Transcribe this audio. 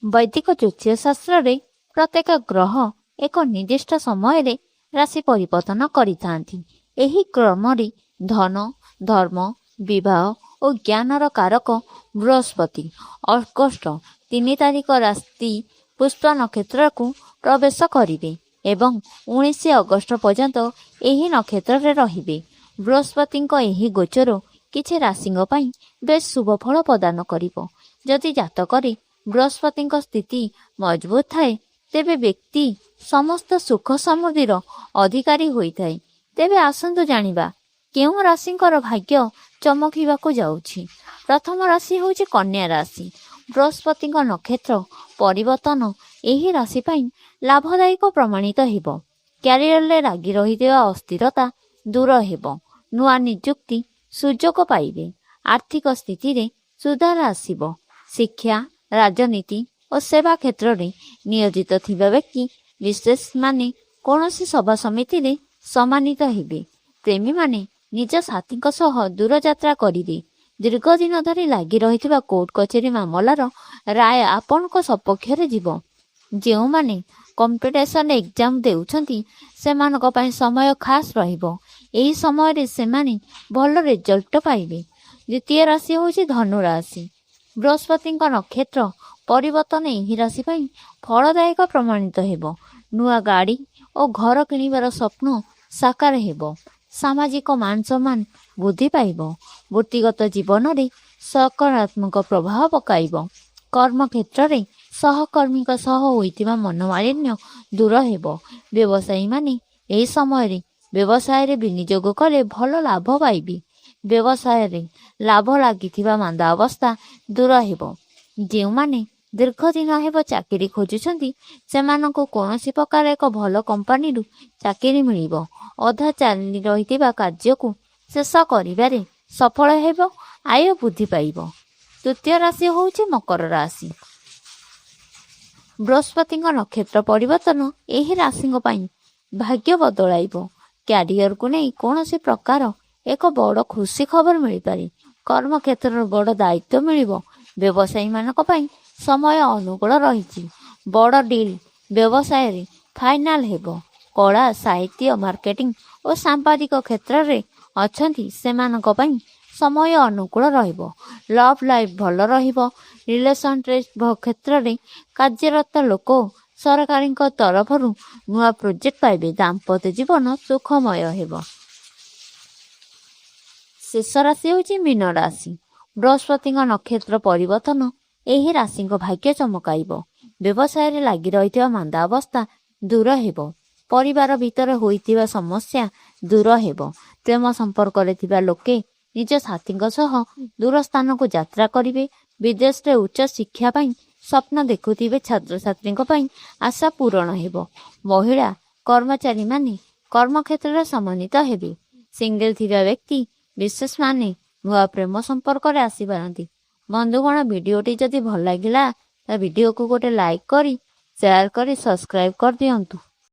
ବୈଦିକ ଜ୍ୟୋତିଷ ଶାସ୍ତ୍ରରେ ପ୍ରତ୍ୟେକ ଗ୍ରହ ଏକ ନିର୍ଦ୍ଦିଷ୍ଟ ସମୟରେ ରାଶି ପରିବର୍ତ୍ତନ କରିଥାନ୍ତି। ଏହି କ୍ରମରେ ଧନ, ଧର୍ମ, ବିବାହ ଓ ଜ୍ଞାନର କାରକ ବୃହସ୍ପତି ଅଗଷ୍ଟ 3 ତାରିଖ ରାଶି ପୁଷ୍ପ ନକ୍ଷତ୍ରକୁ ପ୍ରବେଶ କରିବେ ଏବଂ 19 ଅଗଷ୍ଟ ପର୍ଯ୍ୟନ୍ତ ଏହି ନକ୍ଷତ୍ରରେ ରହିବେ। ବୃହସ୍ପତିଙ୍କ ଏହି ଗୋଚର କିଛି ରାଶିଙ୍କ ପାଇଁ ବେଶ୍ ଶୁଭ ଫଳ ପ୍ରଦାନ କରିବ। ଯଦି ଜାତକରେ ବୃହସ୍ପତିଙ୍କ ସ୍ଥିତି ମଜବୁତ ଥାଏ ତେବେ ବ୍ୟକ୍ତି ସମସ୍ତ ସୁଖ ସମୃଦ୍ଧିର ଅଧିକାରୀ ହୋଇଥାଏ। ତେବେ ଆସନ୍ତୁ ଜାଣିବା କେଉଁ ରାଶିଙ୍କର ଭାଗ୍ୟ ଚମକିବାକୁ ଯାଉଛି। ପ୍ରଥମ ରାଶି ହେଉଛି କନ୍ୟା ରାଶି। ବୃହସ୍ପତିଙ୍କ ନକ୍ଷତ୍ର ପରିବର୍ତ୍ତନ ଏହି ରାଶି ପାଇଁ ଲାଭଦାୟକ ପ୍ରମାଣିତ ହେବ। କ୍ୟାରିୟରରେ ଲାଗି ରହିଥିବା ଅସ୍ଥିରତା ଦୂର ହେବ। ନୂଆ ନିଯୁକ୍ତି ସୁଯୋଗ ପାଇବେ। ଆର୍ଥିକ ସ୍ଥିତିରେ ସୁଧାର ଆସିବ। ଶିକ୍ଷା, ରାଜନୀତି ଓ ସେବା କ୍ଷେତ୍ରରେ ନିୟୋଜିତ ଥିବା ବ୍ୟକ୍ତି ବିଶେଷମାନେ କୌଣସି ସଭା ସମିତିରେ ସମ୍ମାନିତ ହେବେ। ପ୍ରେମୀମାନେ ନିଜ ସାଥୀଙ୍କ ସହ ଦୂରଯାତ୍ରା କରିବେ। ଦୀର୍ଘଦିନ ଧରି ଲାଗି ରହିଥିବା କୋର୍ଟ କଚେରୀ ମାମଲାର ରାୟ ଆପଣଙ୍କ ସପକ୍ଷରେ ଯିବ। ଯେଉଁମାନେ କମ୍ପିଟିସନ୍ ଏକ୍ଜାମ ଦେଉଛନ୍ତି ସେମାନଙ୍କ ପାଇଁ ସମୟ ଖାସ୍ ରହିବ। ଏହି ସମୟରେ ସେମାନେ ଭଲ ରେଜଲ୍ଟ ପାଇବେ। ଦ୍ୱିତୀୟ ରାଶି ହେଉଛି ଧନୁ ରାଶି। ବୃହସ୍ପତିଙ୍କ ନକ୍ଷତ୍ର ପରିବର୍ତ୍ତନ ଏହି ରାଶି ପାଇଁ ଫଳଦାୟକ ପ୍ରମାଣିତ ହେବ। ନୂଆ ଗାଡ଼ି ଓ ଘର କିଣିବାର ସ୍ୱପ୍ନ ସାକାର ହେବ। ସାମାଜିକ ମାନ ସମ୍ମାନ ବୃଦ୍ଧି ପାଇବ। ବୃତ୍ତିଗତ ଜୀବନରେ ସକାରାତ୍ମକ ପ୍ରଭାବ ପକାଇବ। କର୍ମକ୍ଷେତ୍ରରେ ସହକର୍ମୀଙ୍କ ସହ ହୋଇଥିବା ମନମାଳିନ୍ୟ ଦୂର ହେବ। ବ୍ୟବସାୟୀମାନେ ଏହି ସମୟରେ ବ୍ୟବସାୟରେ ବିନିଯୋଗ କଲେ ଭଲ ଲାଭ ପାଇବେ। ବ୍ୟବସାୟରେ ଲାଭ ଲାଗିଥିବା ମାନ୍ଦା ଅବସ୍ଥା ଦୂର ହେବ। ଯେଉଁମାନେ ଦୀର୍ଘଦିନ ହେବ ଚାକିରି ଖୋଜୁଛନ୍ତି ସେମାନଙ୍କୁ କୌଣସି ପ୍ରକାର ଏକ ଭଲ କମ୍ପାନୀରୁ ଚାକିରି ମିଳିବ। ଅଧା ଚାଲି ରହିଥିବା କାର୍ଯ୍ୟକୁ ଶେଷ କରିବାରେ ସଫଳ ହେବ। ଆୟ ବୃଦ୍ଧି ପାଇବ। ତୃତୀୟ ରାଶି ହେଉଛି ମକର ରାଶି। ବୃହସ୍ପତିଙ୍କ ନକ୍ଷତ୍ର ପରିବର୍ତ୍ତନ ଏହି ରାଶିଙ୍କ ପାଇଁ ଭାଗ୍ୟ ବଦଳାଇବ। କ୍ୟାରିୟରକୁ ନେଇ କୌଣସି ପ୍ରକାର ଏକ ବଡ଼ ଖୁସି ଖବର ମିଳିପାରେ। କର୍ମକ୍ଷେତ୍ରରେ ବଡ଼ ଦାୟିତ୍ୱ ମିଳିବ। ବ୍ୟବସାୟୀମାନଙ୍କ ପାଇଁ ସମୟ ଅନୁକୂଳ ରହିଛି। ବଡ଼ ଡିଲ୍ ବ୍ୟବସାୟରେ ଫାଇନାଲ ହେବ। କଳା, ସାହିତ୍ୟ, ମାର୍କେଟିଂ ଓ ସାମ୍ବାଦିକ କ୍ଷେତ୍ରରେ ଅଛନ୍ତି ସେମାନଙ୍କ ପାଇଁ ସମୟ ଅନୁକୂଳ ରହିବ। ଲଭ୍ ଲାଇଫ୍ ଭଲ ରହିବ। ରିଲେସନସିପ୍ କ୍ଷେତ୍ରରେ କାର୍ଯ୍ୟରତ ଲୋକ ସରକାରଙ୍କ ତରଫରୁ ନୂଆ ପ୍ରୋଜେକ୍ଟ ପାଇବେ। ଦାମ୍ପତ୍ୟ ଜୀବନ ସୁଖମୟ ହେବ। ଶେଷ ରାଶି ହେଉଛି ମୀନ ରାଶି। ବୃହସ୍ପତିଙ୍କ ନକ୍ଷତ୍ର ପରିବର୍ତ୍ତନ ଏହି ରାଶିଙ୍କ ଭାଗ୍ୟ ଚମକାଇବ। ବ୍ୟବସାୟରେ ଲାଗି ରହିଥିବା ମାନ୍ଦା ଅବସ୍ଥା ଦୂର ହେବ। ପରିବାର ଭିତରେ ହୋଇଥିବା ସମସ୍ୟା ଦୂର ହେବ। ପ୍ରେମ ସମ୍ପର୍କରେ ଥିବା ଲୋକେ ନିଜ ସାଥୀଙ୍କ ସହ ଦୂର ସ୍ଥାନକୁ ଯାତ୍ରା କରିବେ। ବିଦେଶରେ ଉଚ୍ଚ ଶିକ୍ଷା ପାଇଁ ସ୍ୱପ୍ନ ଦେଖୁଥିବେ ଛାତ୍ରଛାତ୍ରୀଙ୍କ ପାଇଁ ଆଶା ପୂରଣ ହେବ। ମହିଳା କର୍ମଚାରୀମାନେ କର୍ମକ୍ଷେତ୍ରରେ ସମ୍ମାନିତ ହେବେ। ସିଙ୍ଗଲ ଥିବା ବ୍ୟକ୍ତି ବିଶେଷମାନେ ନୂଆ ପ୍ରେମ ସମ୍ପର୍କରେ ଆସିପାରନ୍ତି। ବନ୍ଧୁଗଣ, ଭିଡ଼ିଓଟି ଯଦି ଭଲ ଲାଗିଲା ତା ଭିଡ଼ିଓକୁ ଗୋଟେ ଲାଇକ୍ କରି ସେୟାର କରି ସବସ୍କ୍ରାଇବ୍ କରିଦିଅନ୍ତୁ।